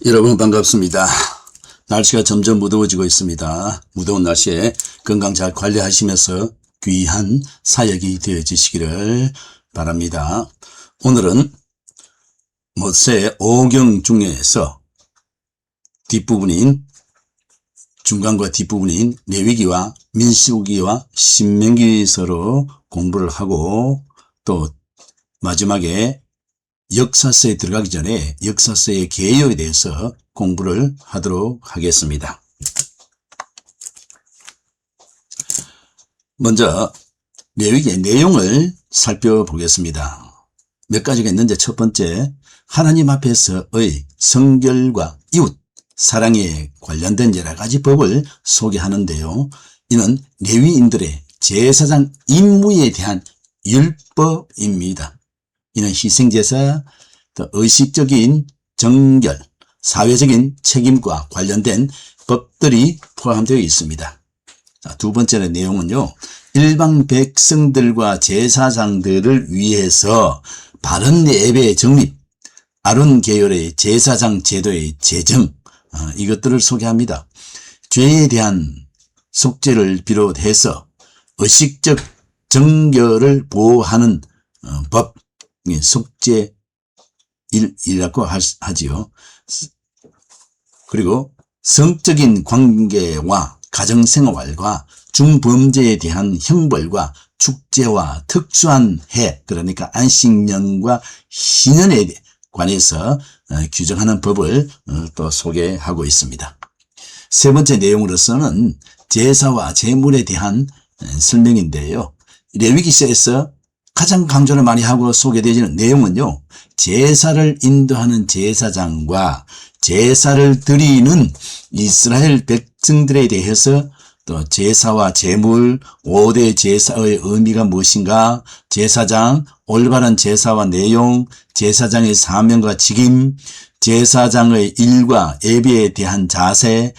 여러분 반갑습니다. 날씨가 점점 무더워지고 있습니다. 무더운 날씨에 건강 잘 관리하시면서 귀한 사역이 되어지시기를 바랍니다. 오늘은 모세 5경 중에서 뒷부분인 중간과 뒷부분인 레위기와 민수기와 신명기서로 공부를 하고 또 마지막에 역사서에 들어가기 전에 역사서의 개요에 대해서 공부를 하도록 하겠습니다. 먼저 레위기의 내용을 살펴보겠습니다. 몇 가지가 있는데 첫 번째, 하나님 앞에서의 성결과 이웃 사랑에 관련된 여러 가지 법을 소개하는데요. 이는 레위인들의 제사장 임무에 대한 율법입니다. 이는 희생제사, 또 의식적인 정결, 사회적인 책임과 관련된 법들이 포함되어 있습니다. 자, 두 번째 내용은요, 일반 백성들과 제사장들을 위해서 바른 예배의 정립, 아론 계열의 제사장 제도의 제정, 이것들을 소개합니다. 죄에 대한 속죄를 비롯해서 의식적 정결을 보호하는 법, 속죄일이라고 하지요. 그리고 성적인 관계와 가정생활과 중범죄에 대한 형벌과 축제와 특수한 해, 그러니까 안식년과 희년에 관해서 규정하는 법을 또 소개하고 있습니다. 세 번째 내용으로서는 제사와 제물에 대한 설명인데요. 레위기서에서 가장 강조를 많이 하고 소개되어지는 내용은요, 제사를 인도하는 제사장과 제사를 드리는 이스라엘 백성들에 대해서 또 제사와 제물, 5대 제사의 의미가 무엇인가, 제사장, 올바른 제사와 내용, 제사장의 사명과 직임, 제사장의 일과 예배에 대한 자세,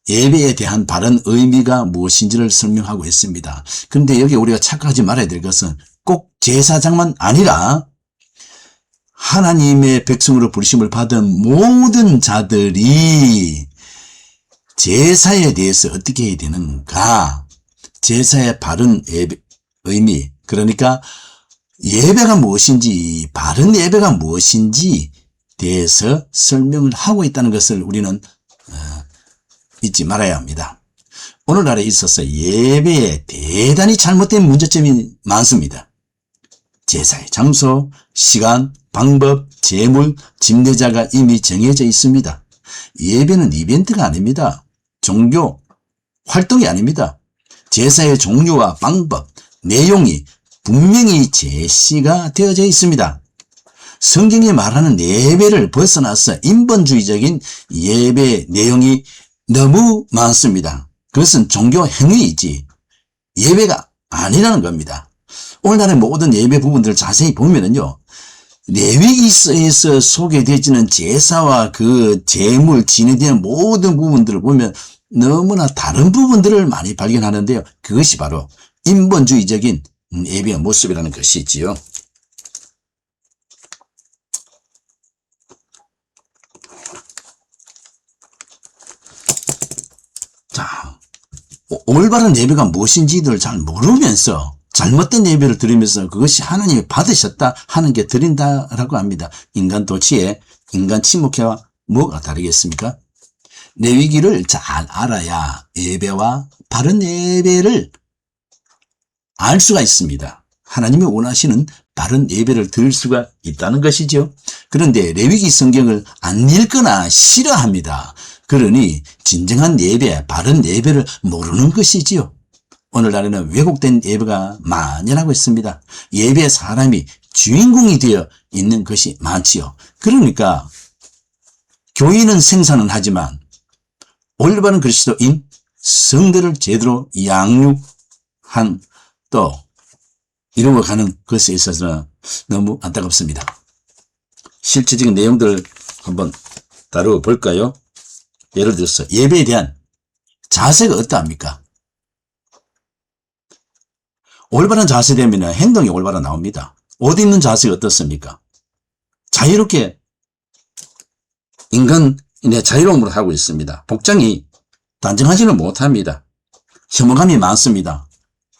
예배에 대한 바른 의미가 무엇인지를 설명하고 있습니다. 그런데 여기 우리가 착각하지 말아야 될 것은 꼭 제사장만 아니라 하나님의 백성으로 부르심을 받은 모든 자들이 제사에 대해서 어떻게 해야 되는가, 제사의 바른 의미, 그러니까 예배가 무엇인지, 바른 예배가 무엇인지 대해서 설명을 하고 있다는 것을 우리는 잊지 말아야 합니다. 오늘날에 있어서 예배에 대단히 잘못된 문제점이 많습니다. 제사의 장소, 시간, 방법, 제물, 집례자가 이미 정해져 있습니다. 예배는 이벤트가 아닙니다. 종교 활동이 아닙니다. 제사의 종류와 방법, 내용이 분명히 제시가 되어져 있습니다. 성경이 말하는 예배를 벗어나서 인본주의적인 예배 내용이 너무 많습니다. 그것은 종교 행위이지 예배가 아니라는 겁니다. 오늘날의 모든 예배 부분들을 자세히 보면은요, 레위기서에서 소개되어지는 제사와 그 제물, 진에 모든 부분들을 보면 너무나 다른 부분들을 많이 발견하는데요. 그것이 바로 인본주의적인 예배의 모습이라는 것이지요. 자, 올바른 예배가 무엇인지를 잘 모르면서 잘못된 예배를 드리면서 그것이 하나님이 받으셨다 하는 게 드린다라고 합니다. 인간 도치에 인간 침묵회와 뭐가 다르겠습니까? 레위기를 잘 알아야 예배와 바른 예배를 알 수가 있습니다. 하나님이 원하시는 바른 예배를 드릴 수가 있다는 것이죠. 그런데 레위기 성경을 안 읽거나 싫어합니다. 그러니 진정한 예배, 바른 예배를 모르는 것이지요. 오늘날에는 왜곡된 예배가 만연하고 있습니다. 예배의 사람이 주인공이 되어 있는 것이 많지요. 그러니까 교인은 생산은 하지만 올바른 그리스도인 성도를 제대로 양육한 또 이루어가는 것에 있어서는 너무 안타깝습니다. 실질적인 내용들을 한번 다루어 볼까요? 예를 들어서 예배에 대한 자세가 어떠합니까? 올바른 자세 되면 행동이 올바로 나옵니다. 옷 입는 자세가 어떻습니까? 자유롭게 인간의 자유로움으로 하고 있습니다. 복장이 단정하지는 못합니다. 혐오감이 많습니다.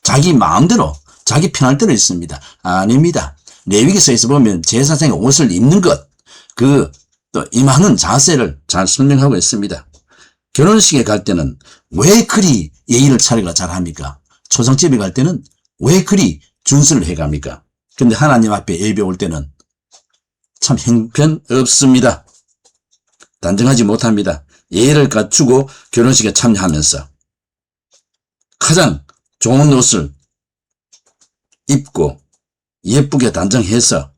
자기 마음대로 자기 편할 대로 있습니다. 아닙니다. 레위기서에서 보면 제사장의 옷을 입는 것, 또 임하는 자세를 잘 설명하고 있습니다. 결혼식에 갈 때는 왜 그리 예의를 차리가 잘합니까? 초상집에 갈 때는 왜 그리 준수를 해갑니까? 근데 하나님 앞에 예배 올 때는 참 형편없습니다. 단정하지 못합니다. 예의를 갖추고 결혼식에 참여하면서 가장 좋은 옷을 입고 예쁘게 단정해서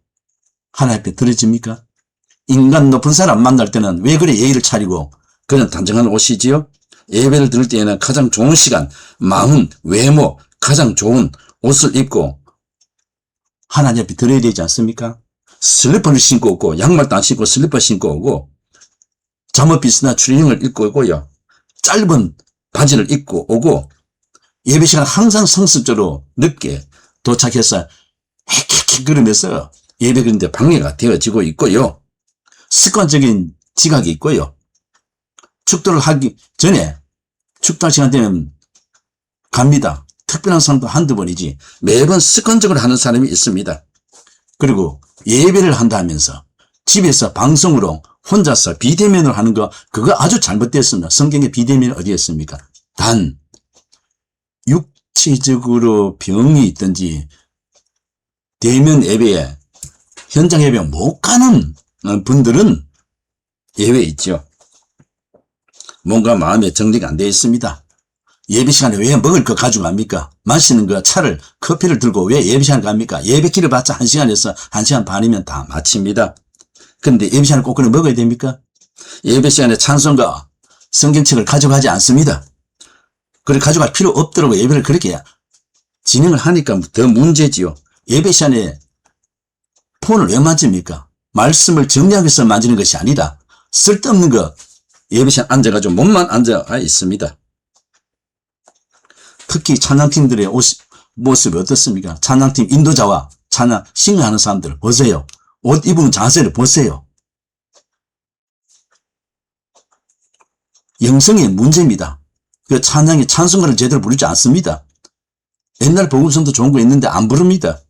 하나님 앞에 드려집니까? 인간 높은 사람 만날 때는 왜 그래 예의를 차리고 그냥 단정한 옷이지요? 예배를 드릴 때에는 가장 좋은 시간, 마음, 외모, 가장 좋은 옷을 입고 하나님 앞에 드려야 되지 않습니까? 슬리퍼를 신고 오고 양말도 안 신고 슬리퍼 신고 오고 잠옷비스나 추리닝을 입고 오고요. 짧은 바지를 입고 오고 예배 시간 항상 성습적으로 늦게 도착해서 헥헥헥 그러면서 예배 그런데 방해가 되어지고 있고요. 습관적인 지각이 있고요. 축도를 하기 전에 축도할 시간 되면 갑니다. 특별한 사람도 한두 번이지 매번 습관적으로 하는 사람이 있습니다. 그리고 예배를 한다 하면서 집에서 방송으로 혼자서 비대면을 하는 거 그거 아주 잘못됐습니다. 성경에 비대면이 어디 있습니까? 단 육체적으로 병이 있든지 대면 예배에 현장 예배 못 가는 분들은 예외 있죠. 뭔가 마음에 정리가 안 되어 있습니다. 예배 시간에 왜 먹을 거 가져갑니까? 마시는 거 차를 커피를 들고 왜 예배 시간에 갑니까? 예배 기를 봤자 1시간에서 1시간 반이면 다 마칩니다. 그런데 예배 시간에 꼭 그걸 먹어야 됩니까? 예배 시간에 찬송가 성경책을 가져가지 않습니다. 그걸 가져갈 필요 없더라고. 예배를 그렇게 진행을 하니까 더 문제지요. 예배 시간에 폰을 왜 만집니까? 말씀을 정리하기 위해서 만지는 것이 아니라 쓸데없는 거 예배 시간 앉아가지고 몸만 앉아 있습니다. 특히 찬양팀들의 모습이 어떻습니까? 찬양팀 인도자와 찬양 싱어하는 사람들 보세요. 옷 입은 자세를 보세요. 영성의 문제입니다. 그 찬양이 찬송가를 제대로 부르지 않습니다. 옛날 복음성도 좋은 거 있는데 안 부릅니다.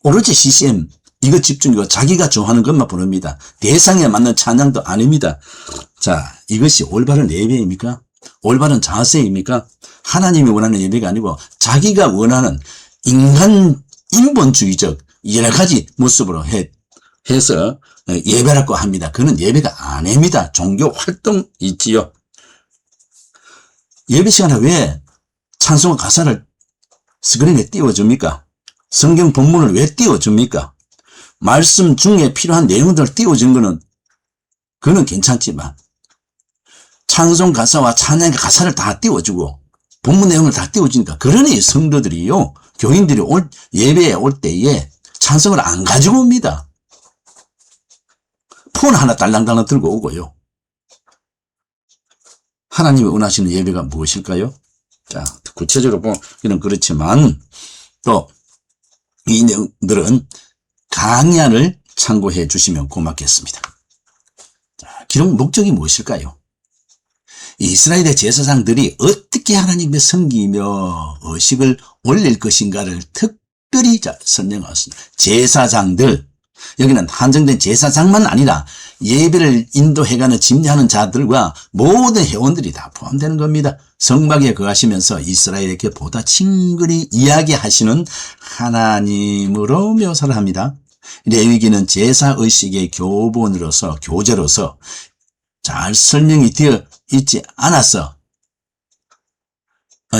오로지 CCM 이거 집중이고 자기가 좋아하는 것만 부릅니다. 대상에 맞는 찬양도 아닙니다. 자, 이것이 올바른 예배입니까? 올바른 자세입니까? 하나님이 원하는 예배가 아니고 자기가 원하는 인본주의적 여러 가지 모습으로 해서 예배라고 합니다. 그는 예배가 아닙니다. 종교 활동이지요. 예배 시간에 왜 찬송가 가사를 스크린에 띄워줍니까? 성경 본문을 왜 띄워줍니까? 말씀 중에 필요한 내용들을 띄워준 거는 그는 괜찮지만 찬송 가사와 찬양의 가사를 다 띄워주고 본문 내용을 다 띄워주니까 그러니 성도들이요 교인들이 예배에 올 때에 찬송을 안 가지고 옵니다. 폰 하나 딸랑딸랑 들고 오고요. 하나님이 원하시는 예배가 무엇일까요? 자, 구체적으로 보기는 그렇지만 또 이 내용들은 강야를 참고해 주시면 고맙겠습니다. 자, 기록 목적이 무엇일까요? 이스라엘의 제사장들이 어떻게 하나님의 섬기며 의식을 올릴 것인가를 특별히 설명하셨습니다. 제사장들, 여기는 한정된 제사장만 아니라 예배를 인도해가는 집례하는 자들과 모든 회원들이 다 포함되는 겁니다. 성막에 거하시면서 이스라엘에게 보다 친근히 이야기하시는 하나님으로 묘사를 합니다. 레위기는 제사의식의 교재로서 잘 설명이 되어 있지 않아서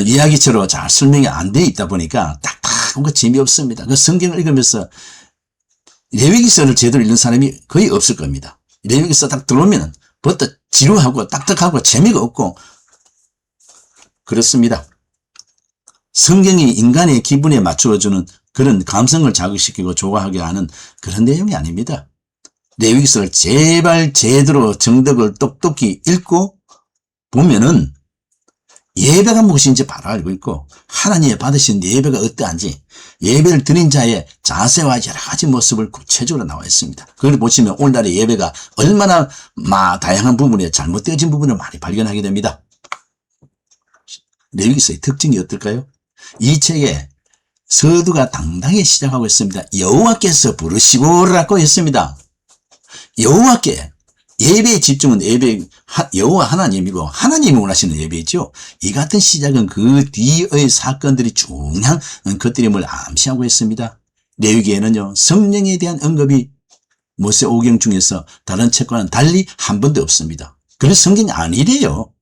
이야기처럼 잘 설명이 안 되어 있다 보니까 딱딱한 거 재미없습니다. 그 성경을 읽으면서 레위기서를 제대로 읽는 사람이 거의 없을 겁니다. 레위기서 딱 들어오면 벌써 지루하고 딱딱하고 재미가 없고 그렇습니다. 성경이 인간의 기분에 맞추어주는 그런 감성을 자극시키고 좋아하게 하는 그런 내용이 아닙니다. 레위기서를 제발 제대로 정덕을 똑똑히 읽고 보면은 예배가 무엇인지 바로 알고 있고 하나님의 받으신 예배가 어떠한지 예배를 드린 자의 자세와 여러 가지 모습을 구체적으로 나와 있습니다. 그걸 보시면 오늘날의 예배가 얼마나 다양한 부분에 잘못되어진 부분을 많이 발견하게 됩니다. 레위기서의 특징이 어떨까요? 이 책에 서두가 당당히 시작하고 있습니다. 여호와께서 부르시고라고 했습니다. 여호와께 예배의 집중은 여호와 하나님이고 하나님이 원하시는 예배이죠. 이 같은 시작은 그 뒤의 사건들이 중요한 것들임을 암시하고 있습니다. 레위기에는요 성령에 대한 언급이 모세오경 중에서 다른 책과는 달리 한 번도 없습니다. 그래서 성경이 아니래요.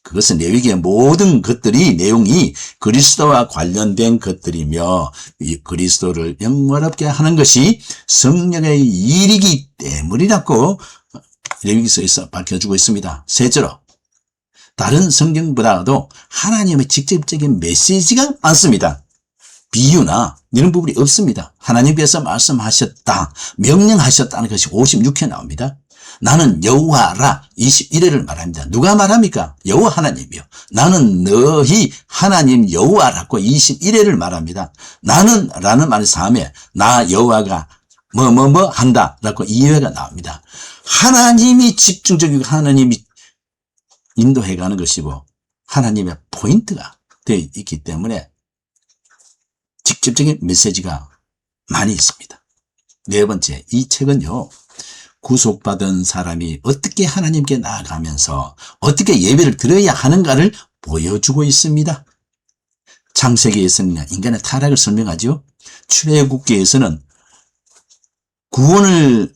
그것은 레위기의 모든 것들이 내용이 그리스도와 관련된 것들이며 이 그리스도를 영화롭게 하는 것이 성령의 일이기 때문이라고 레위기서에서 밝혀주고 있습니다. 셋째로 다른 성경보다도 하나님의 직접적인 메시지가 많습니다. 비유나 이런 부분이 없습니다. 하나님께서 말씀하셨다, 명령하셨다는 것이 56회 나옵니다. 나는 여호와라 21회를 말합니다. 누가 말합니까? 여호와 하나님이요. 나는 너희 하나님 여호와라고 21회를 말합니다. 나는 라는 말이 3회, 나 여호와가 뭐뭐뭐 한다 라고 2회가 나옵니다. 하나님이 집중적이고 하나님이 인도해가는 것이고 하나님의 포인트가 되어 있기 때문에 직접적인 메시지가 많이 있습니다. 네 번째, 이 책은요 구속받은 사람이 어떻게 하나님께 나아가면서 어떻게 예배를 드려야 하는가를 보여주고 있습니다. 창세기에서는 인간의 타락을 설명하죠. 출애굽기에서는 구원을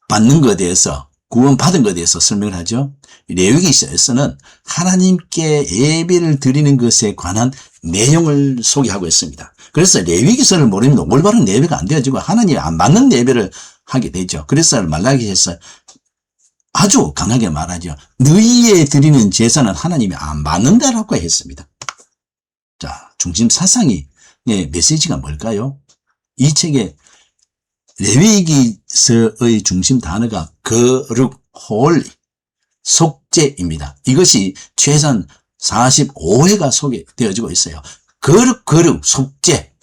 받는 것에 대해서 구원받은 것에 대해서 설명을 하죠. 레위기서에서는 하나님께 예배를 드리는 것에 관한 내용을 소개하고 있습니다. 그래서 레위기서를 모르면 올바른 예배가 안 되어지고 하나님이 안 맞는 예배를 하게 되죠. 그래서 말라기에서 아주 강하게 말하죠. 너희에 드리는 제사는 하나님이 안 받는다라고 했습니다. 자, 중심 사상이 메시지가 뭘까요? 이 책에 레위기서의 중심 단어가 거룩, 홀리, 속죄입니다. 이것이 최소한 45회가 소개되어지고 있어요. 거룩, 속죄,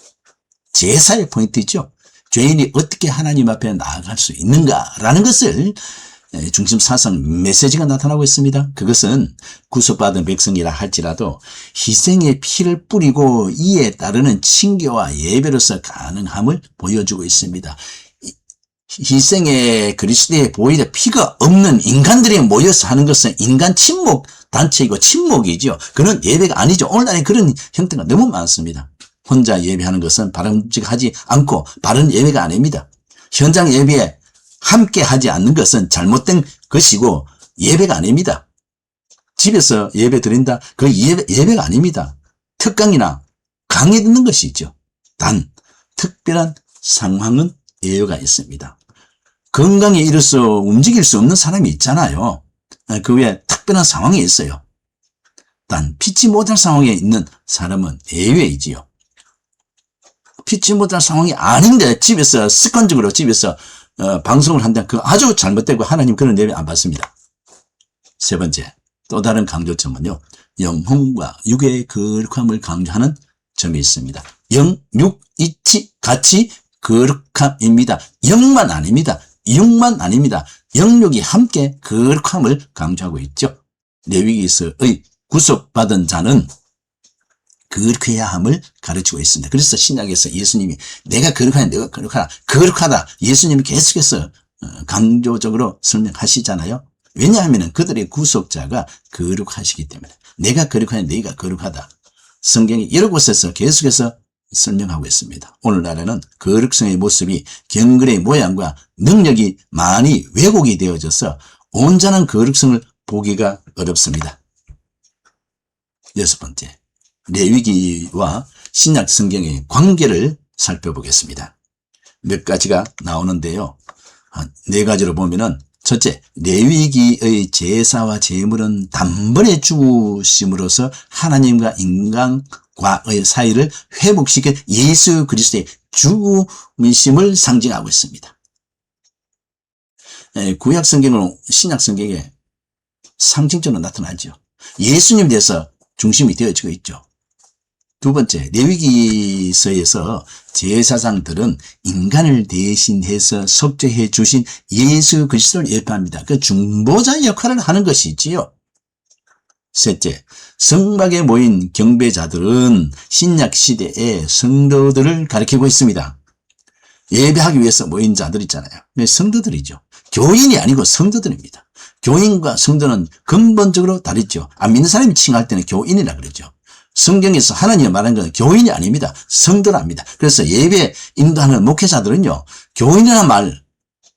제사의 포인트죠. 죄인이 어떻게 하나님 앞에 나아갈 수 있는가라는 것을 중심 사상 메시지가 나타나고 있습니다. 그것은 구속받은 백성이라 할지라도 희생의 피를 뿌리고 이에 따르는 친교와 예배로서 가능함을 보여주고 있습니다. 희생의 그리스도의 보혈의 피가 없는 인간들이 모여서 하는 것은 인간 친목 단체이고 친목이죠. 그런 예배가 아니죠. 오늘날에 그런 형태가 너무 많습니다. 혼자 예배하는 것은 바람직하지 않고 바른 예배가 아닙니다. 현장 예배에 함께 하지 않는 것은 잘못된 것이고 예배가 아닙니다. 집에서 예배 드린다? 그 예배가 아닙니다. 특강이나 강의 듣는 것이죠. 단 특별한 상황은 예외가 있습니다. 건강에 이르러서 움직일 수 없는 사람이 있잖아요. 그 외에 특별한 상황이 있어요. 단 피치 못할 상황에 있는 사람은 예외이지요. 피치 못할 상황이 아닌데 집에서 습관적으로 방송을 한다. 그거 아주 잘못되고 하나님 그런 예배 안 받습니다. 세 번째, 또 다른 강조점은요. 영혼과 육의 거룩함을 강조하는 점이 있습니다. 영, 육, 이치, 같이 거룩함입니다. 영만 아닙니다. 육만 아닙니다. 영육이 함께 거룩함을 강조하고 있죠. 레위기서의 구속받은 자는 거룩해야 함을 가르치고 있습니다. 그래서 신약에서 예수님이 내가 거룩하냐 내가 거룩하다. 거룩하다. 예수님이 계속해서 강조적으로 설명하시잖아요. 왜냐하면 그들의 구속자가 거룩하시기 때문에 내가 거룩하냐 너희가 거룩하다. 성경이 여러 곳에서 계속해서 설명하고 있습니다. 오늘날에는 거룩성의 모습이 경건의 모양과 능력이 많이 왜곡이 되어져서 온전한 거룩성을 보기가 어렵습니다. 여섯 번째, 레위기와 신약 성경의 관계를 살펴보겠습니다. 몇 가지가 나오는데요. 네 가지로 보면은 첫째, 레위기의 제사와 제물은 단번에 죽으심으로써 하나님과 인간과의 사이를 회복시켜 예수 그리스도의 죽으심을 상징하고 있습니다. 구약 성경은 신약 성경에 상징적으로 나타나죠. 예수님 대해서 중심이 되어지고 있죠. 두 번째, 레위기서에서 제사장들은 인간을 대신해서 속죄해 주신 예수 그리스도를 예표합니다. 그 중보자 역할을 하는 것이지요. 셋째, 성막에 모인 경배자들은 신약 시대의 성도들을 가리키고 있습니다. 예배하기 위해서 모인 자들 있잖아요. 성도들이죠. 교인이 아니고 성도들입니다. 교인과 성도는 근본적으로 다르죠. 안 믿는 사람이 칭할 때는 교인이라 그러죠. 성경에서 하나님이 말한 건 교인이 아닙니다. 성도랍니다. 그래서 예배 인도하는 목회자들은요, 교인이라는 말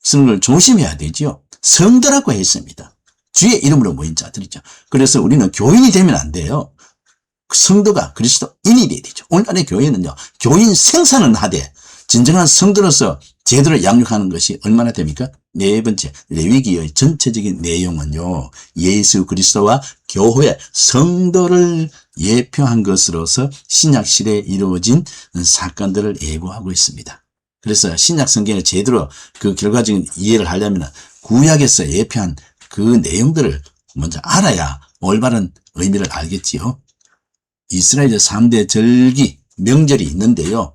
쓰는 걸 조심해야 되지요. 성도라고 했습니다. 주의 이름으로 모인 자들이죠. 그래서 우리는 교인이 되면 안 돼요. 성도가 그리스도인이 돼야 되죠. 오늘날의 교회는요, 교인 생산은 하되 진정한 성도로서 제대로 양육하는 것이 얼마나 됩니까? 네 번째, 레위기의 전체적인 내용은요, 예수 그리스도와 교회 성도를 예표한 것으로서 신약 시대에 이루어진 사건들을 예고하고 있습니다. 그래서 신약 성경을 제대로 그 결과적인 이해를 하려면 구약에서 예표한 그 내용들을 먼저 알아야 올바른 의미를 알겠지요. 이스라엘의 3대 절기 명절이 있는데요.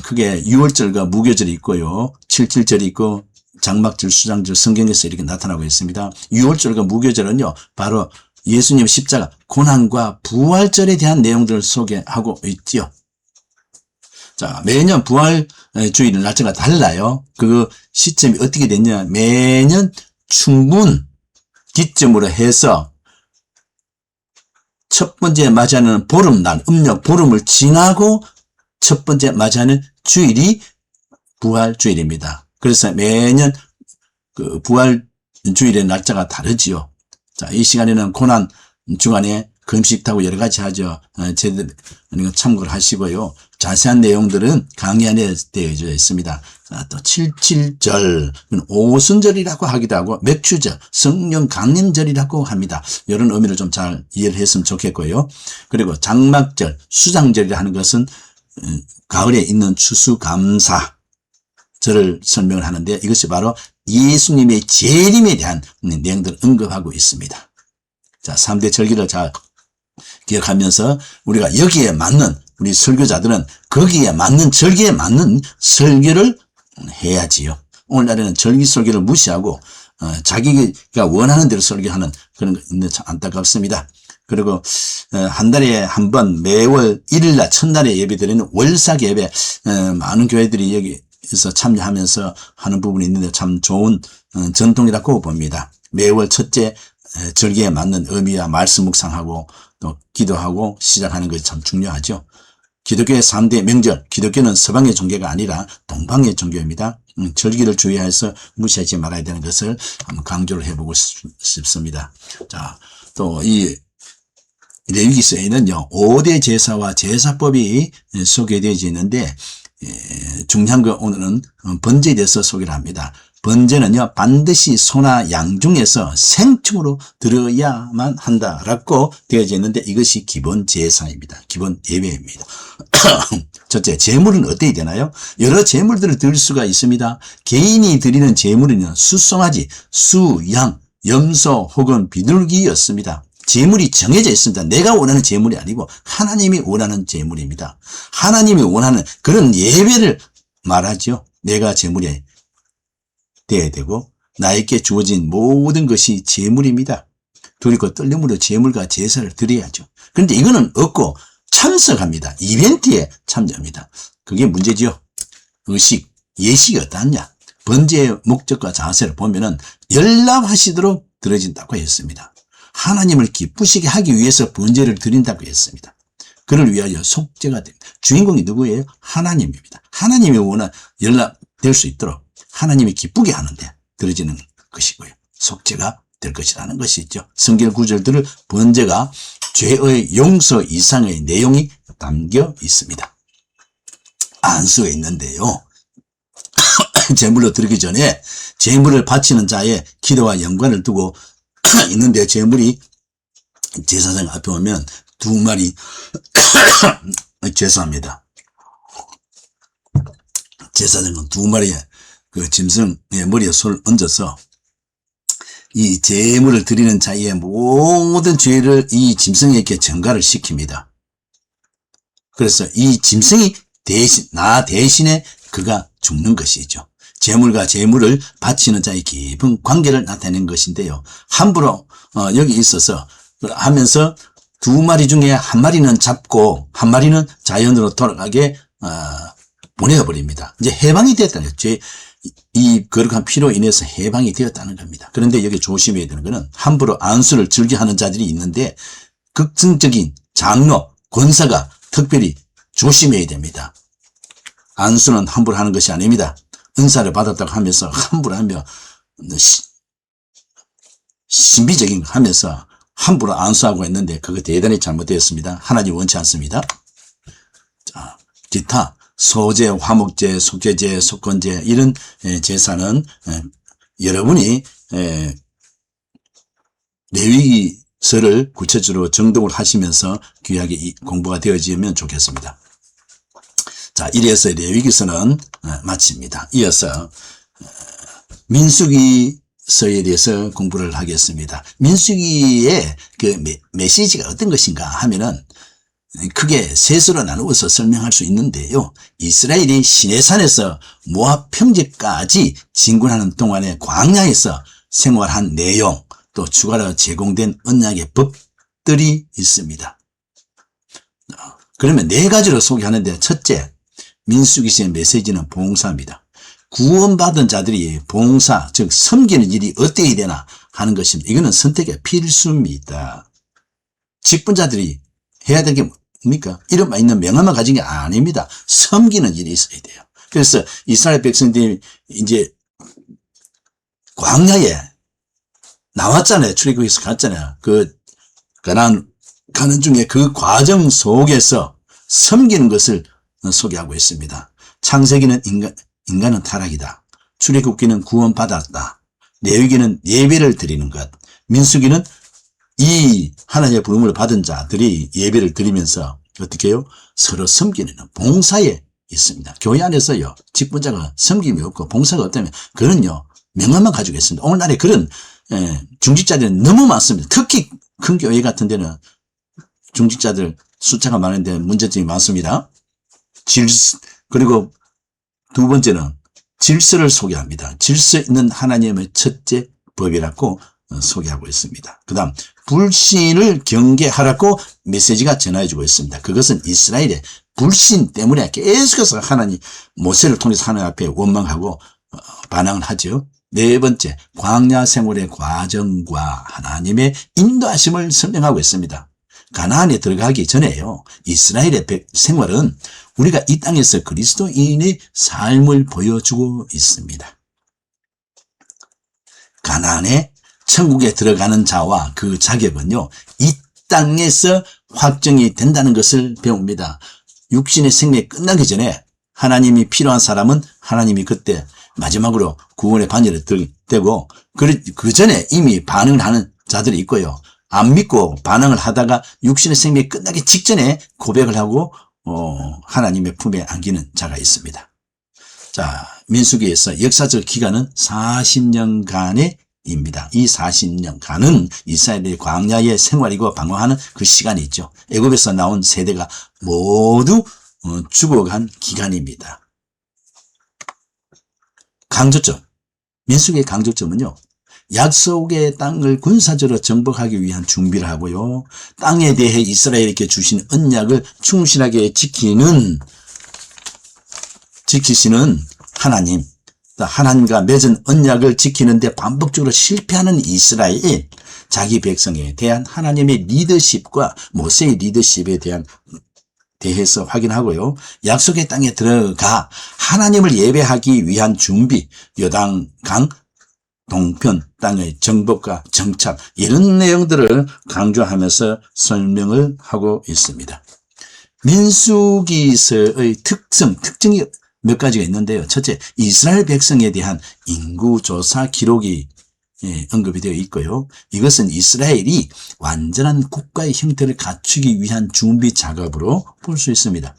그게 유월절과 무교절이 있고요. 칠칠절이 있고 장막절, 수장절, 성경에서 이렇게 나타나고 있습니다. 유월절과 무교절은요, 바로 예수님 십자가 고난과 부활절에 대한 내용들을 소개하고 있지요. 자, 매년 부활주일 날짜가 달라요. 그 시점이 어떻게 됐냐? 매년 충분 기점으로 해서 첫 번째 맞이하는 보름날, 음력 보름을 지나고 첫 번째 맞이하는 주일이 부활주일입니다. 그래서 매년 그 부활주일의 날짜가 다르지요. 자, 이 시간에는 고난 주간에 금식하고 여러 가지 하죠. 제대로 참고를 하시고요. 자세한 내용들은 강의 안에 되어져 있습니다. 자, 또 칠칠절, 오순절이라고 하기도 하고 맥추절, 성령 강림절이라고 합니다. 이런 의미를 좀 잘 이해를 했으면 좋겠고요. 그리고 장막절, 수장절이라 하는 것은 가을에 있는 추수감사 절을 설명을 하는데 이것이 바로 예수님의 재림에 대한 내용들을 언급하고 있습니다. 자, 3대 절기를 잘 기억하면서 우리가 여기에 맞는 우리 설교자들은 거기에 맞는 절기에 맞는 설교를 해야지요. 오늘날에는 절기 설교를 무시하고 자기가 원하는 대로 설교하는 그런 거 있는데 참 안타깝습니다. 그리고 한 달에 한 번 매월 1일날 첫날에 예배드리는 월삭 예배, 많은 교회들이 여기서 참여하면서 하는 부분이 있는데 참 좋은 전통이라고 봅니다. 매월 첫째 절기에 맞는 의미와 말씀 묵상하고 또 기도하고 시작하는 것이 참 중요하죠. 기독교의 3대 명절, 기독교는 서방의 종교가 아니라 동방의 종교입니다. 절기를 주의해서 무시하지 말아야 되는 것을 한번 강조를 해보고 싶습니다. 자, 또 이 레위기서에는요, 5대 제사와 제사법이 소개되어 있는데, 중요한 거 오늘은 번제에 대해서 소개를 합니다. 번제는요, 반드시 소나 양 중에서 생충으로 드려야만 한다라고 되어져 있는데 이것이 기본 제사입니다. 기본 예배입니다. 첫째, 제물은 어떻게 되나요? 여러 제물들을 드릴 수가 있습니다. 개인이 드리는 제물은 수송아지, 수, 양, 염소 혹은 비둘기였습니다. 제물이 정해져 있습니다. 내가 원하는 제물이 아니고 하나님이 원하는 제물입니다. 하나님이 원하는 그런 예배를 말하죠. 내가 제물이 되어야 되고 나에게 주어진 모든 것이 제물입니다. 두렵고 떨림으로 제물과 제사를 드려야죠. 그런데 이거는 없고 참석합니다. 이벤트에 참여합니다. 그게 문제죠. 의식, 예식이 어떠냐? 번제의 목적과 자세를 보면은 연락하시도록 들어진다고 했습니다. 하나님을 기쁘시게 하기 위해서 번제를 드린다고 했습니다. 그를 위하여 속죄가 됩니다. 주인공이 누구예요? 하나님입니다. 하나님이 원한 연락될 수 있도록 하나님이 기쁘게 하는데 들어지는 것이고요. 속죄가 될 것이라는 것이죠. 성경 구절들을 번제가 죄의 용서 이상의 내용이 담겨 있습니다. 안수가 있는데요. 제물로 드리기 전에 제물을 바치는 자의 기도와 연관을 두고 있는데 제물이 제사장 앞에 오면 두 마리 죄송합니다. 제사장은 두 마리의 그 짐승의 머리에 손을 얹어서 이 제물을 드리는 자의 모든 죄를 이 짐승에게 전가를 시킵니다. 그래서 이 짐승이 나 대신에 그가 죽는 것이죠. 제물과 제물을 바치는 자의 깊은 관계를 나타내는 것인데요. 함부로 여기 있어서 하면서 두 마리 중에 한 마리는 잡고 한 마리는 자연으로 돌아가게 보내버립니다. 이제 해방이 되었다는 거죠. 이 거룩한 피로 인해서 해방이 되었다는 겁니다. 그런데 여기 조심해야 되는 것은 함부로 안수를 즐겨하는 자들이 있는데 극성적인 장로, 권사가 특별히 조심해야 됩니다. 안수는 함부로 하는 것이 아닙니다. 은사를 받았다고 하면서 함부로 하며 신비적인 거 하면서 함부로 안수하고 있는데 그거 대단히 잘못되었습니다. 하나님 원치 않습니다. 자, 기타 소제, 화목제, 속죄제, 속건제 이런 제사는 여러분이 레위기서를 구체적으로 정독을 하시면서 귀하게 공부가 되어지면 좋겠습니다. 자, 이래서 레위기서는 마칩니다. 이어서 민수기서에 대해서 공부를 하겠습니다. 민수기의 그 메시지가 어떤 것인가 하면은 크게 셋으로 나누어서 설명할 수 있는데요. 이스라엘이 시내산에서 모압 평지까지 진군하는 동안에 광야에서 생활한 내용, 또 추가로 제공된 언약의 법들이 있습니다. 그러면 네 가지로 소개하는데, 첫째, 민수기서의 메시지는 봉사입니다. 구원받은 자들이 봉사, 즉 섬기는 일이 어떻게 되나 하는 것입니다. 이거는 선택의 필수입니다. 직분자들이 해야 될 게 뭡니까? 이름만 있는 명함만 가진 게 아닙니다. 섬기는 일이 있어야 돼요. 그래서 이스라엘 백성들이 이제 광야에 나왔잖아요. 출애굽에서 갔잖아요. 그 가나안 가는 중에 그 과정 속에서 섬기는 것을 소개하고 있습니다. 창세기는 인간은 타락이다. 출애굽기는 구원받았다. 레위기는 예배를 드리는 것. 민수기는 이 하나님의 부름을 받은 자들이 예배를 드리면서 어떻게 해요? 서로 섬기는 봉사에 있습니다. 교회 안에서요, 직분자가 섬김이 없고 봉사가 없다면 그는요, 명함만 가지고 있습니다. 오늘날에 그런 중직자들은 너무 많습니다. 특히 큰 교회 같은 데는 중직자들 숫자가 많은데 문제점이 많습니다. 그리고 두 번째는 질서를 소개합니다. 질서 있는 하나님의 첫째 법이라고 소개하고 있습니다. 그 다음 불신을 경계하라고 메시지가 전해주고 있습니다. 그것은 이스라엘의 불신 때문에 계속해서 하나님 모세를 통해서 하나님 앞에 원망하고 반항을 하죠. 네 번째, 광야 생활의 과정과 하나님의 인도하심을 설명하고 있습니다. 가나안에 들어가기 전에요, 이스라엘의 생활은 우리가 이 땅에서 그리스도인의 삶을 보여주고 있습니다. 가나안에 천국에 들어가는 자와 그 자격은요, 이 땅에서 확정이 된다는 것을 배웁니다. 육신의 생명이 끝나기 전에 하나님이 필요한 사람은 하나님이 그때 마지막으로 구원의 반열에 들되고, 그 전에 이미 반응을 하는 자들이 있고요. 안 믿고 반응을 하다가 육신의 생명이 끝나기 직전에 고백을 하고 하나님의 품에 안기는 자가 있습니다. 자, 민수기에서 역사적 기간은 40년간의 입니다. 이 40년간은 이스라엘의 광야의 생활이고 방황하는 그 시간이 있죠. 애굽에서 나온 세대가 모두 죽어간 기간입니다. 강조점, 민수기의 강조점은요, 약속의 땅을 군사적으로 정복하기 위한 준비를 하고요, 땅에 대해 이스라엘에게 주신 언약을 충실하게 지키시는 하나님, 하나님과 맺은 언약을 지키는데 반복적으로 실패하는 이스라엘, 자기 백성에 대한 하나님의 리더십과 모세의 리더십에 대해서 확인하고요, 약속의 땅에 들어가 하나님을 예배하기 위한 준비, 요단강 동편 땅의 정복과 정착, 이런 내용들을 강조하면서 설명을 하고 있습니다. 민수기서의 특징이 몇 가지가 있는데요. 첫째, 이스라엘 백성에 대한 인구조사 기록이 언급이 되어 있고요. 이것은 이스라엘이 완전한 국가의 형태를 갖추기 위한 준비 작업으로 볼 수 있습니다.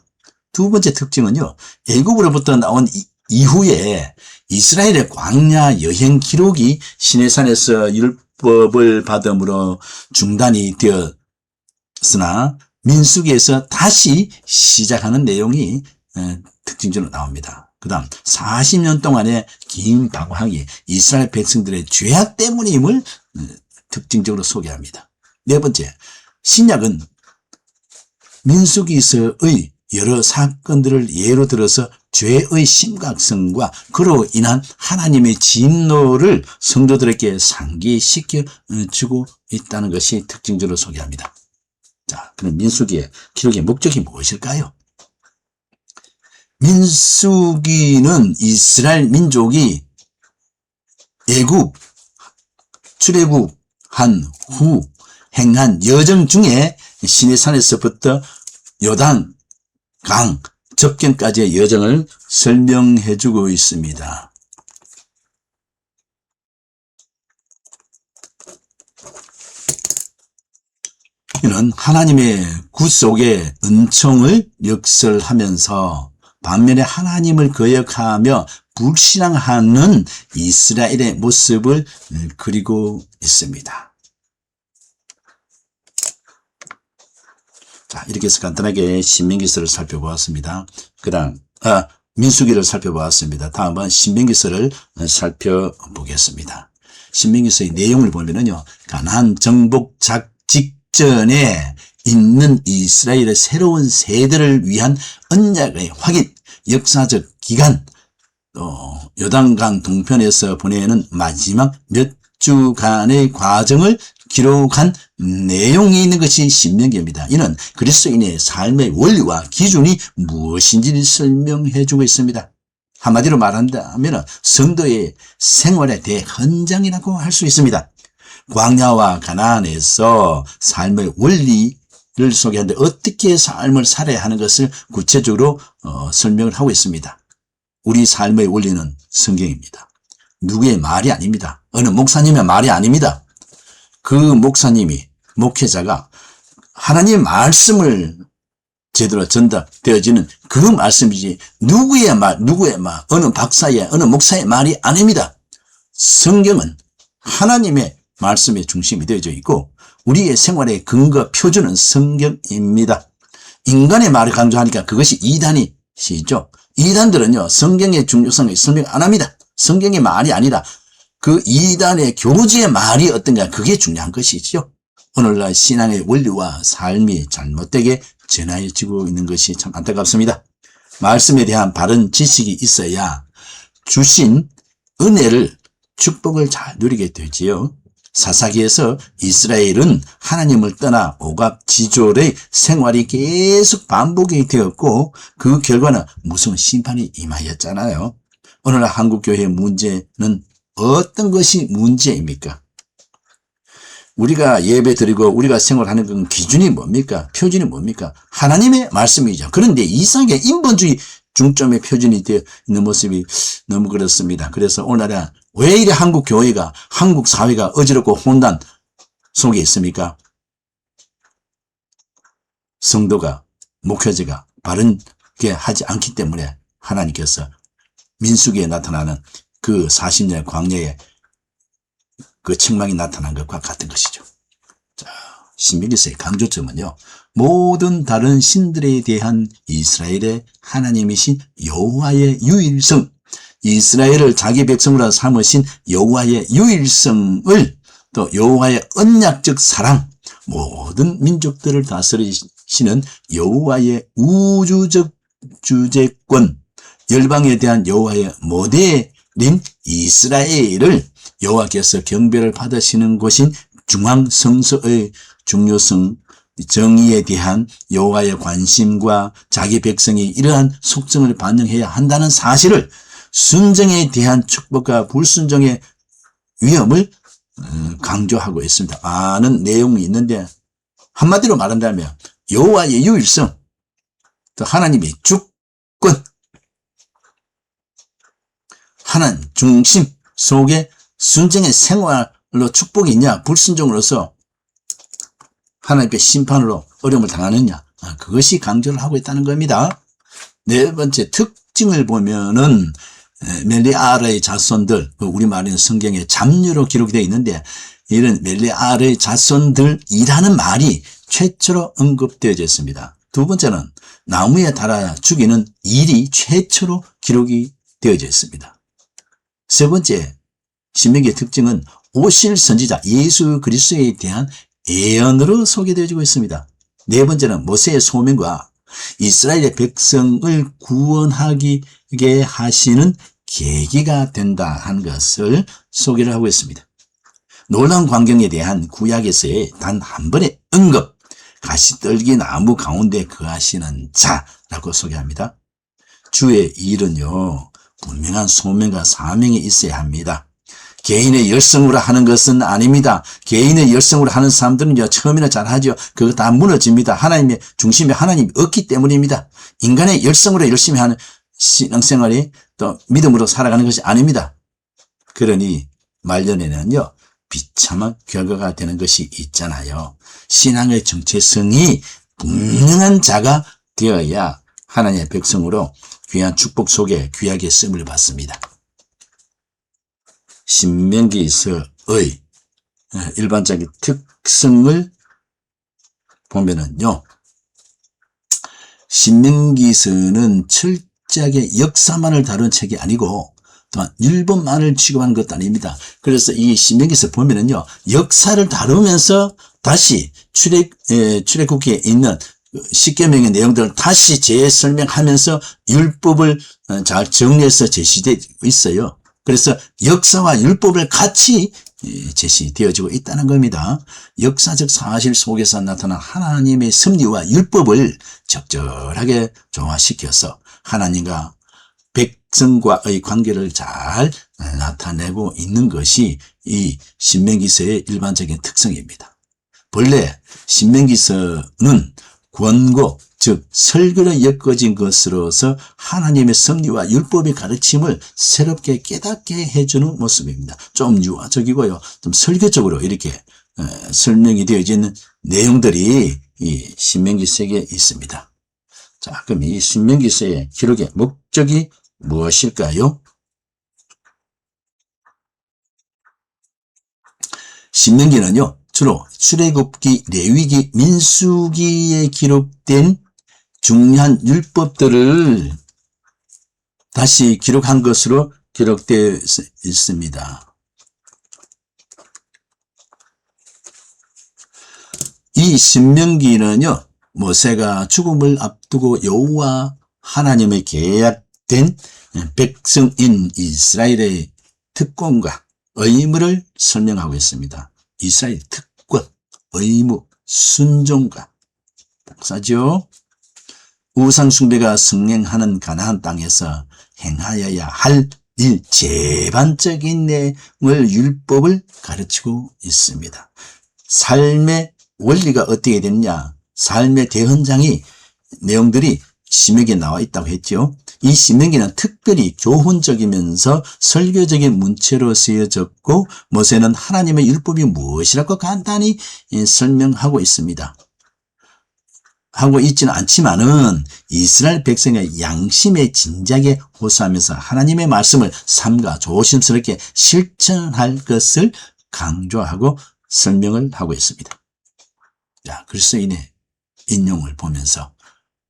두 번째 특징은요, 애굽으로부터 나온 이후에 이스라엘의 광야 여행 기록이 시내산에서 율법을 받음으로 중단이 되었으나 민수기에서 다시 시작하는 내용이 특징적으로 나옵니다. 그 다음 40년 동안의 긴 방황이 이스라엘 백성들의 죄악 때문임을 특징적으로 소개합니다. 네 번째, 신약은 민수기서의 여러 사건들을 예로 들어서 죄의 심각성과 그로 인한 하나님의 진노를 성도들에게 상기시켜 주고 있다는 것이 특징적으로 소개합니다. 자, 그럼 민수기의 기록의 목적이 무엇일까요? 민수기는 이스라엘 민족이 애굽 출애굽한 후 행한 여정 중에 시내산에서부터 요단 강 접경까지의 여정을 설명해 주고 있습니다. 이는 하나님의 구속의 은총을 역설하면서 반면에 하나님을 거역하며 불신앙하는 이스라엘의 모습을 그리고 있습니다. 자, 이렇게 해서 간단하게 신명기서를 살펴보았습니다. 그 다음 민수기를 살펴보았습니다. 다음은 신명기서를 살펴보겠습니다. 신명기서의 내용을 보면은요, 가나안 정복 직전에 있는 이스라엘의 새로운 세대를 위한 언약의 확인, 역사적 기간, 요단강 동편에서 보내는 마지막 몇 주간의 과정을 기록한 내용이 있는 것이 신명기입니다. 이는 그리스도인의 삶의 원리와 기준이 무엇인지를 설명해 주고 있습니다. 한마디로 말한다면 성도의 생활의 대헌장이라고 할 수 있습니다. 광야와 가나안에서 삶의 원리를 소개하는데 어떻게 삶을 살아야 하는 것을 구체적으로 설명을 하고 있습니다. 우리 삶의 원리는 성경입니다. 누구의 말이 아닙니다. 어느 목사님의 말이 아닙니다. 그 목사님이, 목회자가 하나님의 말씀을 제대로 전달되어지는 그 말씀이지 누구의 말, 어느 박사의, 어느 목사의 말이 아닙니다. 성경은 하나님의 말씀의 중심이 되어져 있고 우리의 생활의 근거 표준은 성경입니다. 인간의 말을 강조하니까 그것이 이단이시죠. 이단들은요, 성경의 중요성을 설명 안 합니다. 성경의 말이 아니라 그 이단의 교주의 말이 어떤가, 그게 중요한 것이죠. 오늘날 신앙의 원리와 삶이 잘못되게 전해지고 있는 것이 참 안타깝습니다. 말씀에 대한 바른 지식이 있어야 주신 은혜를, 축복을 잘 누리게 되지요. 사사기에서 이스라엘은 하나님을 떠나 오갑지졸의 생활이 계속 반복이 되었고 그 결과는 무서운 심판이 임하였잖아요. 오늘날 한국교회의 문제는 어떤 것이 문제입니까? 우리가 예배 드리고 우리가 생활하는 그 기준이 뭡니까? 표준이 뭡니까? 하나님의 말씀이죠. 그런데 이상하게 인본주의 중점의 표준이 되어 있는 모습이 너무 그렇습니다. 그래서 오늘날 왜 이래 한국 교회가, 한국 사회가 어지럽고 혼란 속에 있습니까? 성도가, 목회자가 바른게 하지 않기 때문에 하나님께서 민수기에 나타나는 그 40년의 광야에 그 책망이 나타난 것과 같은 것이죠. 자, 신명기서의 강조점은요, 모든 다른 신들에 대한 이스라엘의 하나님이신 여호와의 유일성, 이스라엘을 자기 백성으로 삼으신 여호와의 유일성을, 또 여호와의 언약적 사랑, 모든 민족들을 다스리시는 여호와의 우주적 주재권, 열방에 대한 여호와의 모델인 이스라엘을 여호와께서 경배를 받으시는 곳인 중앙성소의 중요성, 정의에 대한 여호와의 관심과 자기 백성이 이러한 속성을 반영해야 한다는 사실을, 순정에 대한 축복과 불순종의 위험을 강조하고 있습니다. 많은 내용이 있는데 한마디로 말한다면 여호와의 유일성, 또 하나님의 주권, 하나님 중심 속에 순정의 생활로 축복이 있냐, 불순종으로서 하나님께 심판으로 어려움을 당하느냐, 그것이 강조를 하고 있다는 겁니다. 네 번째 특징을 보면은 멜리알의 자손들, 우리말에는 성경에 잡류로 기록이 되어 있는데 이런 멜리알의 자손들이라는 말이 최초로 언급되어져 있습니다. 두 번째는 나무에 달아 죽이는 일이 최초로 기록이 되어져 있습니다. 세 번째, 신명기의 특징은 오실 선지자 예수 그리스도에 대한 예언으로 소개되어지고 있습니다. 네 번째는 모세의 소명과 이스라엘의 백성을 구원하게 하시는 계기가 된다 하는 것을 소개를 하고 있습니다. 놀라운 광경에 대한 구약에서의 단 한 번의 언급, 가시떨기 나무 가운데 거하시는 자라고 소개합니다. 주의 일은요, 분명한 소명과 사명이 있어야 합니다. 개인의 열성으로 하는 것은 아닙니다. 개인의 열성으로 하는 사람들은요, 처음에는 잘하죠. 그거 다 무너집니다. 하나님의 중심에 하나님이 없기 때문입니다. 인간의 열성으로 열심히 하는 신앙생활이 또 믿음으로 살아가는 것이 아닙니다. 그러니 말년에는요, 비참한 결과가 되는 것이 있잖아요. 신앙의 정체성이 분명한 자가 되어야 하나님의 백성으로 귀한 축복 속에 귀하게 쓰임을 받습니다. 신명기서의 일반적인 특성을 보면은요, 신명기서는 철저하게 역사만을 다룬 책이 아니고 또한 율법만을 취급한 것도 아닙니다. 그래서 이 신명기서 보면은요, 역사를 다루면서 다시 출애굽기에 있는 십계명의 내용들을 다시 재설명하면서 율법을 잘 정리해서 제시되어 있어요. 그래서 역사와 율법을 같이 제시되어지고 있다는 겁니다. 역사적 사실 속에서 나타난 하나님의 섭리와 율법을 적절하게 조화시켜서 하나님과 백성과의 관계를 잘 나타내고 있는 것이 이 신명기서의 일반적인 특성입니다. 본래 신명기서는 권고, 즉 설교로 엮어진 것으로서 하나님의 섭리와 율법의 가르침을 새롭게 깨닫게 해주는 모습입니다. 좀 유화적이고요, 좀 설교적으로 이렇게 설명이 되어지는 내용들이 이 신명기서에 있습니다. 자, 그럼 이 신명기서의 기록의 목적이 무엇일까요? 신명기는요, 주로 출애굽기, 레위기, 민수기에 기록된 중요한 율법들을 다시 기록한 것으로 기록되어 있습니다. 이 신명기는요, 모세가 죽음을 앞두고 여호와 하나님의 계약된 백성인 이스라엘의 특권과 의무를 설명하고 있습니다. 이스라엘 특권, 의무, 순종과 복사죠. 우상숭배가 성행하는 가나안 땅에서 행하여야 할 일, 제반적인 내용을 율법을 가르치고 있습니다. 삶의 원리가 어떻게 됐냐, 삶의 대헌장이 내용들이 신명기에 나와 있다고 했죠. 이 신명기는 특별히 교훈적이면서 설교적인 문체로 쓰여졌고, 모세는 하나님의 율법이 무엇이라고 간단히 설명하고 있습니다. 하고 있지는 않지만은 이스라엘 백성의 양심에 진작에 호소하면서 하나님의 말씀을 삼가 조심스럽게 실천할 것을 강조하고 설명을 하고 있습니다. 자, 그리스도인의 인용을 보면서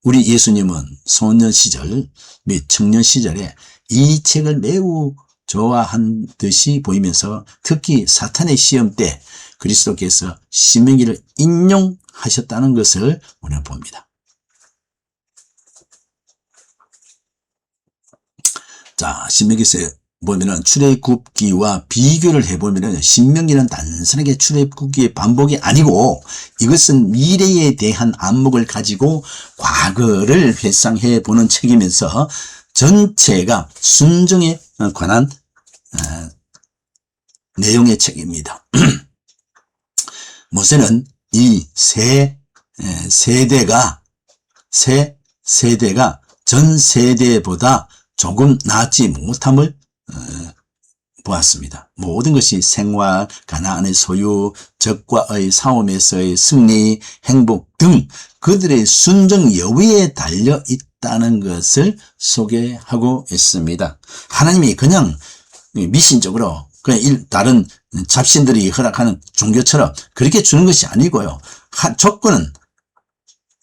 우리 예수님은 소년 시절 및 청년 시절에 이 책을 매우 좋아한 듯이 보이면서 특히 사탄의 시험 때 그리스도께서 신명기를 인용하셨다는 것을 우리는 봅니다. 자, 신명기서에 보면은 출애굽기와 비교를 해보면은 신명기는 단순하게 출애굽기의 반복이 아니고 이것은 미래에 대한 안목을 가지고 과거를 회상해 보는 책이면서 전체가 순종에 관한 내용의 책입니다. 모세는 이 세 세대가 전 세대보다 조금 낫지 못함을 보았습니다. 모든 것이 생활, 가나안의 소유, 적과의 싸움에서의 승리, 행복 등 그들의 순종 여부에 달려 있다는 것을 소개하고 있습니다. 하나님이 그냥 미신적으로 그냥 다른 잡신들이 허락하는 종교처럼 그렇게 주는 것이 아니고요. 조건은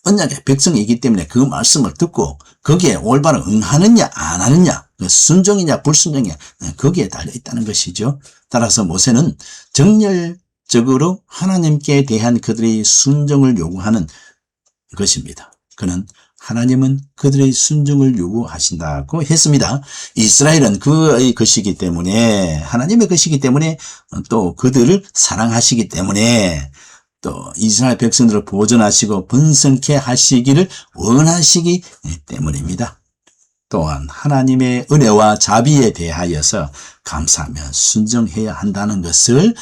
언약의 백성이기 때문에 그 말씀을 듣고 거기에 올바로 응하느냐 안 하느냐, 순종이냐 불순종이냐, 거기에 달려 있다는 것이죠. 따라서 모세는 정열적으로 하나님께 대한 그들의 순종을 요구하는 것입니다. 그는 하나님은 그들의 순종을 요구하신다고 했습니다. 이스라엘은 그의 것이기 때문에, 하나님의 것이기 때문에, 또 그들을 사랑하시기 때문에, 또 이스라엘 백성들을 보존하시고 번성케 하시기를 원하시기 때문입니다. 또한 하나님의 은혜와 자비에 대하여서 감사하며 순종해야 한다는 것을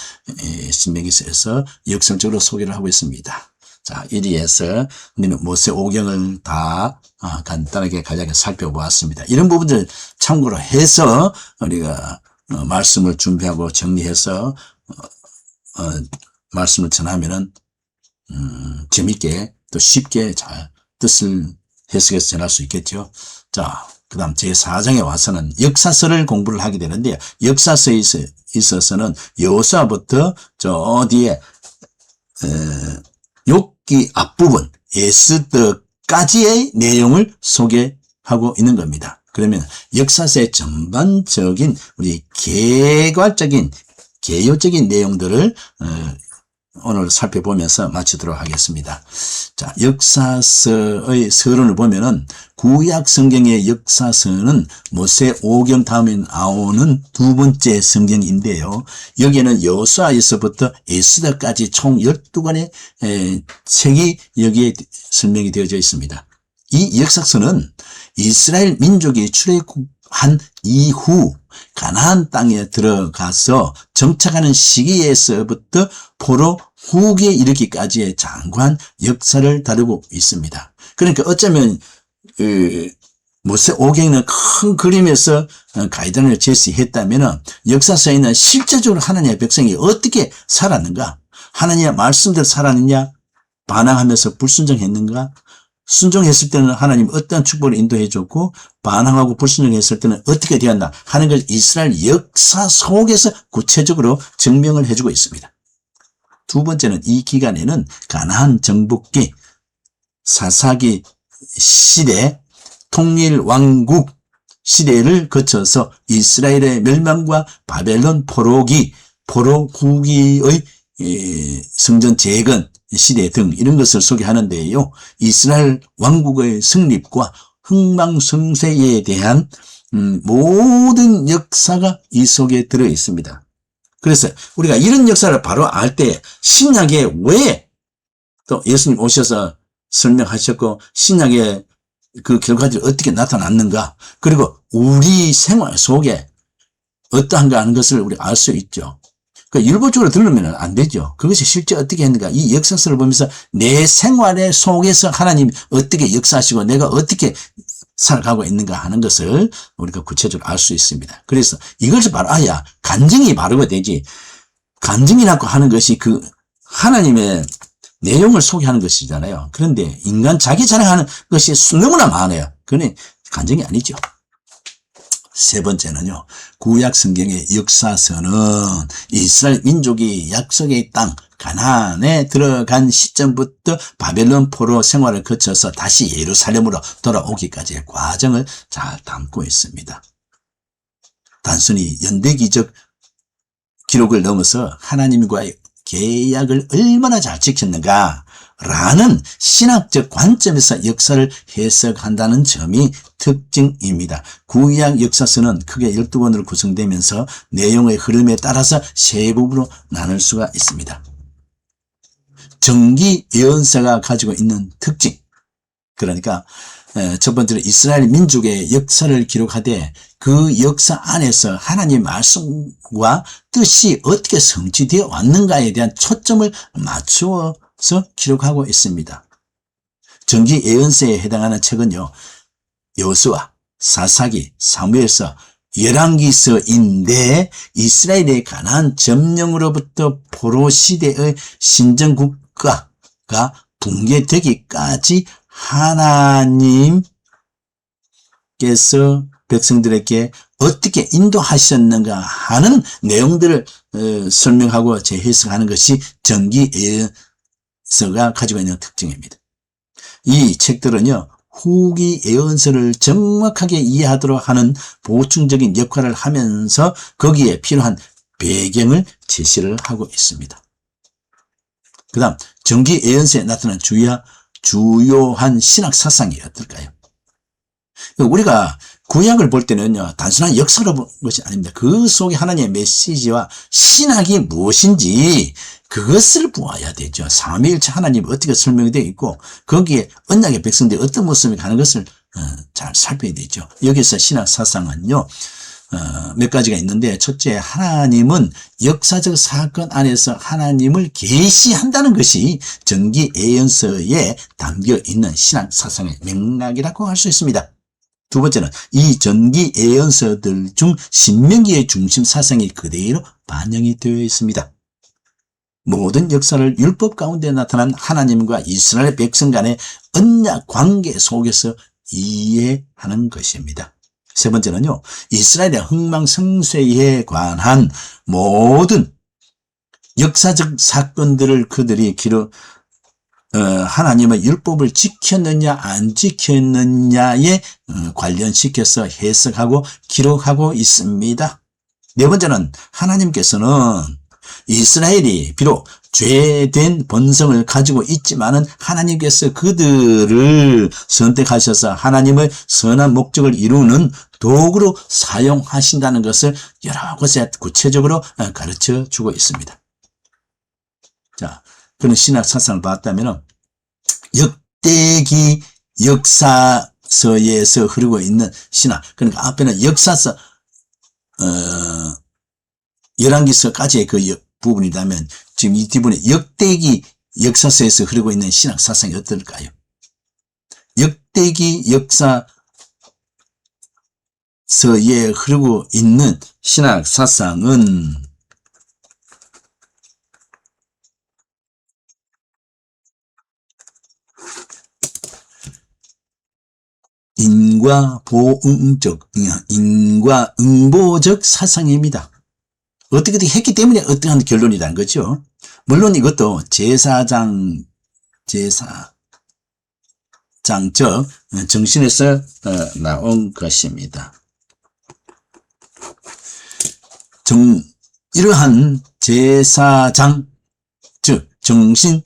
신명기서에서 역설적으로 소개를 하고 있습니다. 자, 이리에서 우리는 모세 오경을 다 간단하게 간략하게 살펴보았습니다. 이런 부분들 참고로 해서 우리가 말씀을 준비하고 정리해서 말씀을 전하면은 재밌게 또 쉽게 잘 뜻을 해석해서 전할 수 있겠죠. 자, 그 다음 제4장에 와서는 역사서를 공부를 하게 되는데, 역사서에 있어서는 여호수아부터 저 뒤에 욥기 앞부분 에스더까지의 내용을 소개하고 있는 겁니다. 그러면 역사서의 전반적인 우리 개요적인 내용들을 오늘 살펴보면서 마치도록 하겠습니다. 자, 역사서의 서론을 보면은 구약 성경의 역사서는 모세 오경 다음에 나오는 두 번째 성경인데요. 여기에는 여호수아에서부터 에스더까지 총 12권의 책이 여기에 설명이 되어져 있습니다. 이 역사서는 이스라엘 민족이 출애굽한 이후 가나안 땅에 들어가서 정착하는 시기에서부터 포로 후기에 이르기까지의 장관 역사를 다루고 있습니다. 그러니까 어쩌면 모세 오경은 큰 그림에서 가이드라인을 제시했다면 역사서에는 실제적으로 하나님의 백성이 어떻게 살았는가, 하나님의 말씀대로 살았느냐, 반항하면서 불순종했는가, 순종했을 때는 하나님 어떤 축복을 인도해 줬고 반항하고 불순종했을 때는 어떻게 되었나 하는 걸 이스라엘 역사 속에서 구체적으로 증명을 해주고 있습니다. 두 번째는 이 기간에는 가나안 정복기, 사사기 시대, 통일 왕국 시대를 거쳐서 이스라엘의 멸망과 바벨론 포로기, 포로 후기의 성전 재건 시대 등 이런 것을 소개하는데요. 이스라엘 왕국의 성립과 흥망성쇠에 대한 모든 역사가 이 속에 들어 있습니다. 그래서 우리가 이런 역사를 바로 알 때 신약에 왜 또 예수님 오셔서 설명하셨고 신약의 그 결과들이 어떻게 나타났는가, 그리고 우리 생활 속에 어떠한가 하는 것을 우리가 알 수 있죠. 그러니까 일부적으로 들으면 안 되죠. 그것이 실제 어떻게 했는가, 이 역사서를 보면서 내 생활의 속에서 하나님이 어떻게 역사하시고 내가 어떻게 살아가고 있는가 하는 것을 우리가 구체적으로 알 수 있습니다. 그래서 이것을 바로 알아야 간증이 바르게 되지, 간증이라고 하는 것이 그 하나님의 내용을 소개하는 것이잖아요. 그런데 인간 자기 자랑하는 것이 너무나 많아요. 그건 간증이 아니죠. 세 번째는요, 구약 성경의 역사서는 이스라엘 민족이 약속의 땅 가나안에 들어간 시점부터 바벨론 포로 생활을 거쳐서 다시 예루살렘으로 돌아오기까지의 과정을 잘 담고 있습니다. 단순히 연대기적 기록을 넘어서 하나님과의 계약을 얼마나 잘 지켰는가 라는 신학적 관점에서 역사를 해석한다는 점이 특징입니다. 구약 역사서는 크게 12권으로 구성되면서 내용의 흐름에 따라서 세 부분으로 나눌 수가 있습니다. 정기 예언서가 가지고 있는 특징, 그러니까 첫 번째로 이스라엘 민족의 역사를 기록하되 그 역사 안에서 하나님의 말씀과 뜻이 어떻게 성취되어 왔는가에 대한 초점을 맞추어서 기록하고 있습니다. 정기 예언서에 해당하는 책은요, 여호수아, 사사기, 사무엘서, 열왕기서인데 이스라엘의 가나안 점령으로부터 포로 시대의 신정국가가 붕괴되기까지 하나님 하나님께서 백성들에게 어떻게 인도하셨는가 하는 내용들을 설명하고 재해석하는 것이 정기 예언서가 가지고 있는 특징입니다. 이 책들은요, 후기 예언서를 정확하게 이해하도록 하는 보충적인 역할을 하면서 거기에 필요한 배경을 제시를 하고 있습니다. 그 다음 정기 예언서에 나타난 주요한 신학 사상이 어떨까요? 우리가 구약을 볼 때는요, 단순한 역사로 본 것이 아닙니다. 그 속에 하나님의 메시지와 신학이 무엇인지 그것을 보아야 되죠. 삼위일체 하나님이 어떻게 설명이 되어 있고 거기에 언약의 백성들이 어떤 모습이 가는 것을 잘 살펴야 되죠. 여기서 신학 사상은요, 몇 가지가 있는데, 첫째, 하나님은 역사적 사건 안에서 하나님을 계시한다는 것이 정기 예언서에 담겨 있는 신학 사상의 맥락이라고 할 수 있습니다. 두 번째는 이 전기 예언서들 중 신명기의 중심 사상이 그대로 반영이 되어 있습니다. 모든 역사를 율법 가운데 나타난 하나님과 이스라엘 백성 간의 언약 관계 속에서 이해하는 것입니다. 세 번째는요, 이스라엘의 흥망성쇠에 관한 모든 역사적 사건들을 그들이 하나님의 율법을 지켰느냐 안 지켰느냐에 관련시켜서 해석하고 기록하고 있습니다. 네 번째는 하나님께서는 이스라엘이 비록 죄된 본성을 가지고 있지만은 하나님께서 그들을 선택하셔서 하나님의 선한 목적을 이루는 도구로 사용하신다는 것을 여러 곳에 구체적으로 가르쳐 주고 있습니다. 자, 그런 신학 사상을 봤다면 역대기 역사서에서 흐르고 있는 신학, 그러니까 앞에는 역사서 열왕기서까지의 그 부분이라면 지금 이 뒷부분에 역대기 역사서에서 흐르고 있는 신학 사상이 어떨까요? 역대기 역사서에 흐르고 있는 신학 사상은 인과응보적 사상입니다. 어떻게 했기 때문에 어떠한 결론이라는 거죠. 물론 이것도 제사장적 정신에서 나온 것입니다. 이러한 제사장, 즉 정신,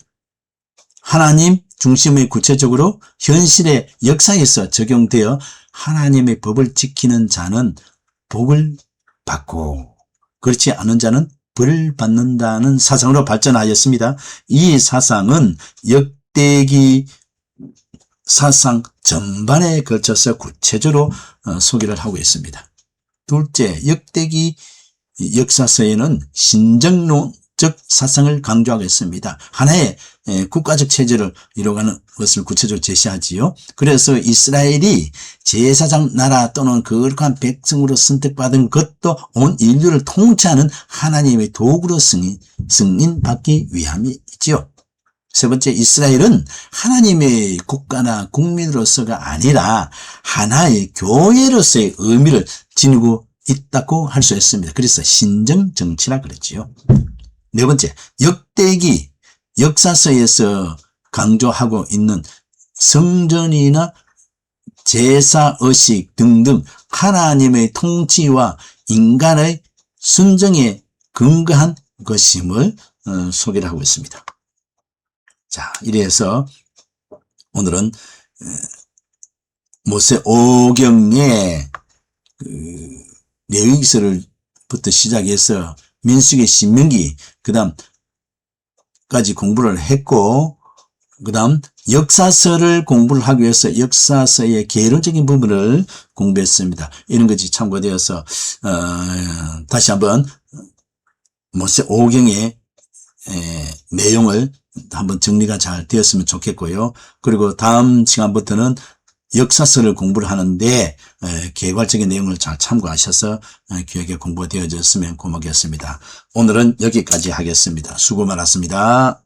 하나님 중심의 구체적으로 현실의 역사에서 적용되어 하나님의 법을 지키는 자는 복을 받고 그렇지 않은 자는 벌을 받는다는 사상으로 발전하였습니다. 이 사상은 역대기 사상 전반에 걸쳐서 구체적으로 소개를 하고 있습니다. 둘째, 역대기 역사서에는 신정론적 사상을 강조하고 있습니다. 하나의 국가적 체제를 이뤄가는 것을 구체적으로 제시하지요. 그래서 이스라엘이 제사장 나라 또는 거룩한 백성으로 선택받은 것도 온 인류를 통치하는 하나님의 도구로 승인받기 위함이지요. 세 번째, 이스라엘은 하나님의 국가나 국민으로서가 아니라 하나의 교회로서의 의미를 지니고 있다고 할 수 있습니다. 그래서 신정 정치라 그랬지요. 네 번째, 역대기 역사서에서 강조하고 있는 성전이나 제사의식 등등 하나님의 통치와 인간의 순정에 근거한 것임을 소개를 하고 있습니다. 자, 이래서 오늘은 모세오경의 레위기서부터 시작해서 민수기, 신명기, 그 다음까지 공부를 했고, 그 다음 역사서를 공부를 하기 위해서 역사서의 개론적인 부분을 공부했습니다. 이런 것이 참고되어서 다시 한번 모세오경의 내용을 한번 정리가 잘 되었으면 좋겠고요. 그리고 다음 시간부터는 역사서를 공부를 하는데 개괄적인 내용을 잘 참고하셔서 기억에 공부가 되어졌으면 고맙겠습니다. 오늘은 여기까지 하겠습니다. 수고 많았습니다.